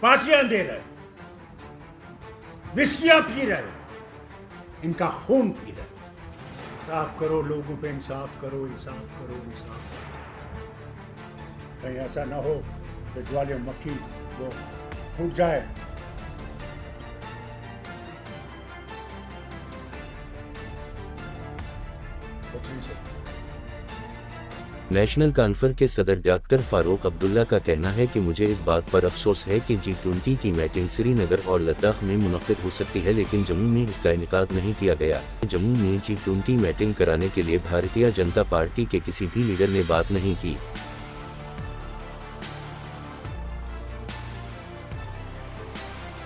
पार्टियां दे रहे, विस्कियां पी रहे, इनका खून पी रहे। इंसाफ करो लोगों पे, इंसाफ करो, इंसाफ करो, इंसाफ करो। कहीं ऐसा ना हो कि ज्वालामुखी वो फूट जाए। नेशनल कॉन्फ्रेंस के सदर डॉक्टर फारूक अब्दुल्ला का कहना है कि मुझे इस बात पर अफसोस है कि G20 की मीटिंग श्रीनगर और लद्दाख में मुनक्किद हो सकती है, लेकिन जम्मू में इसका इनेकाद नहीं किया गया। जम्मू में G20 मीटिंग कराने के लिए भारतीय जनता पार्टी के किसी भी लीडर ने बात नहीं की।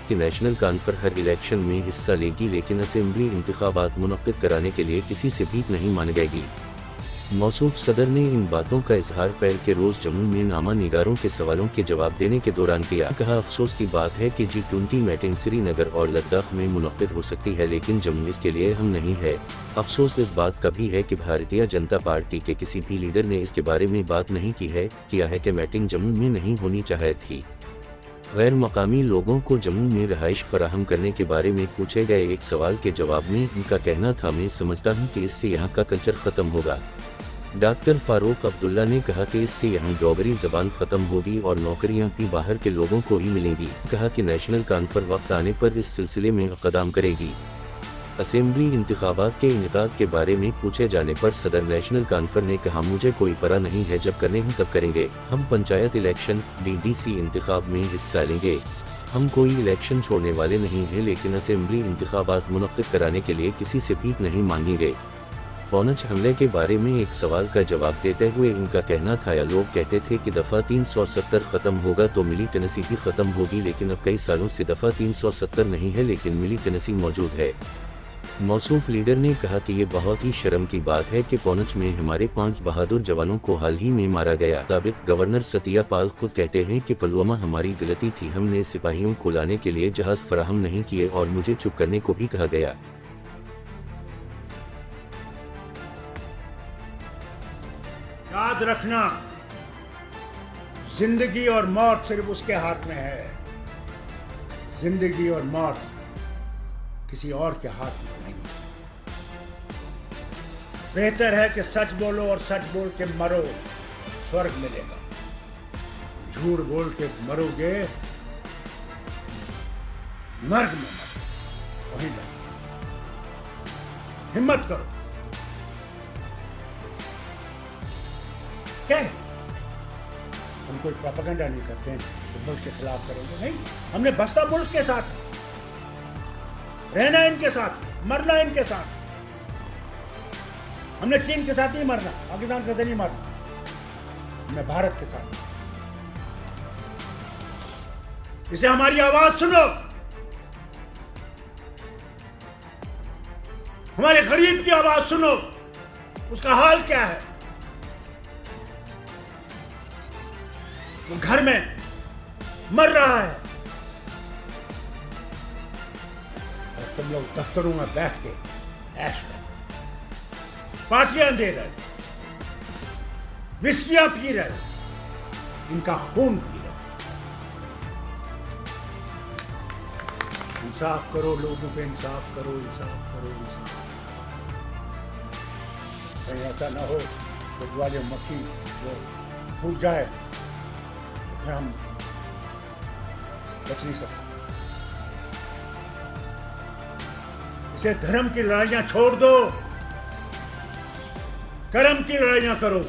कि नेशनल कॉन्फ्रेंस हर इलेक्शन में हिस्सा लेगी, लेकिन असेंबली इंतखाबात मुनक्किद कराने के लिए किसी से भी नहीं मान जाएगी। मौसूफ सदर ने इन बातों का इजहार पहल के रोज जम्मू में नामा निगारों के सवालों के जवाब देने के दौरान किया। कहा, अफसोस की बात है कि G20 मीटिंग श्रीनगर और लद्दाख में मुनक्किद हो सकती है, लेकिन जम्मू इसके लिए हम नहीं है। अफसोस इस बात का भी है कि भारतीय जनता पार्टी के किसी भी लीडर ने इसके बारे में बात नहीं किया है कि मीटिंग जम्मू में नहीं होनी चाहिए थी। गैर मकामी लोगों को जम्मू में रहाइश फराहम करने के बारे में पूछे गए एक सवाल के जवाब में उनका कहना था, मैं समझता हूँ कि इससे यहाँ का कल्चर ख़त्म होगा। डॉक्टर फारूक अब्दुल्ला ने कहा कि इससे यहाँ डोगरी ज़बान ख़त्म होगी और नौकरियाँ भी बाहर के लोगों को ही मिलेंगी। कहा कि नेशनल कॉन्फ्रेंस वक्त आने पर इस सिलसिले में कदम करेगी। असेंबली इंतखाबात के इनेकाद के बारे में पूछे जाने पर सदर नेशनल कॉन्फ्रेंस ने कहा, मुझे कोई परा नहीं है, जब करने हम तब करेंगे। हम पंचायत इलेक्शन DDC इंतखाब में हिस्सा लेंगे। हम कोई इलेक्शन छोड़ने वाले नहीं हैं, लेकिन असेंबली इंतखाबात मुनक्किद कराने के लिए किसी से भी नहीं मांगेंगे। पौंछ हमले के बारे में एक सवाल का जवाब देते हुए इनका कहना था, या लोग कहते थे कि दफ़ा 370 ख़त्म होगा तो मिलिटेंसी भी ख़त्म होगी, लेकिन अब कई सालों से दफ़ा 370 नहीं है, लेकिन मिलिटेंसी मौजूद है। मौसूफ लीडर ने कहा कि ये बहुत ही शर्म की बात है कि पौंछ में हमारे 5 बहादुर जवानों को हाल ही में मारा गया। साबिक गवर्नर सत्यपाल खुद कहते हैं कि पुलवामा हमारी गलती थी, हमने सिपाहियों को लाने के लिए जहाज फराहम नहीं किए और मुझे चुप करने को भी कहा गया। याद रखना, जिंदगी और मौत सिर्फ उसके हाथ में है। जिंदगी और मौत किसी और के हाथ में नहीं। बेहतर है कि सच बोलो और सच बोल के मरो, स्वर्ग मिलेगा। झूठ बोल के मरोगे, नर्क में मरो, वहीं लगेगा। हिम्मत करो। क्या हम कोई प्रोपेगेंडा नहीं करते हैं तो मुल्क के खिलाफ करेंगे, नहीं। हमने बस्ता मुल्क के साथ रहना, इनके साथ मरना, इनके साथ। हमने चीन के साथ नहीं मरना, पाकिस्तान के साथ नहीं मरना, हमने भारत के साथ। इसे हमारी आवाज सुनो, हमारे गरीब की आवाज सुनो। उसका हाल क्या है? वो घर में मर रहा है और तुम लोग दफ्तरों में बैठ के ऐश कर पार्टियां दे रहे, विस्कियां पी रहे, इनका खून पी रहे। इंसाफ करो लोगों पे, इंसाफ करो, इंसाफ करो, इंसाफ करो। कहीं ऐसा ना हो तो ज्वालामुखी वो फूट जाए, फिर हम बच नहीं सकते। इसे धर्म की लड़ाइयां छोड़ दो, कर्म की लड़ाइयां करो।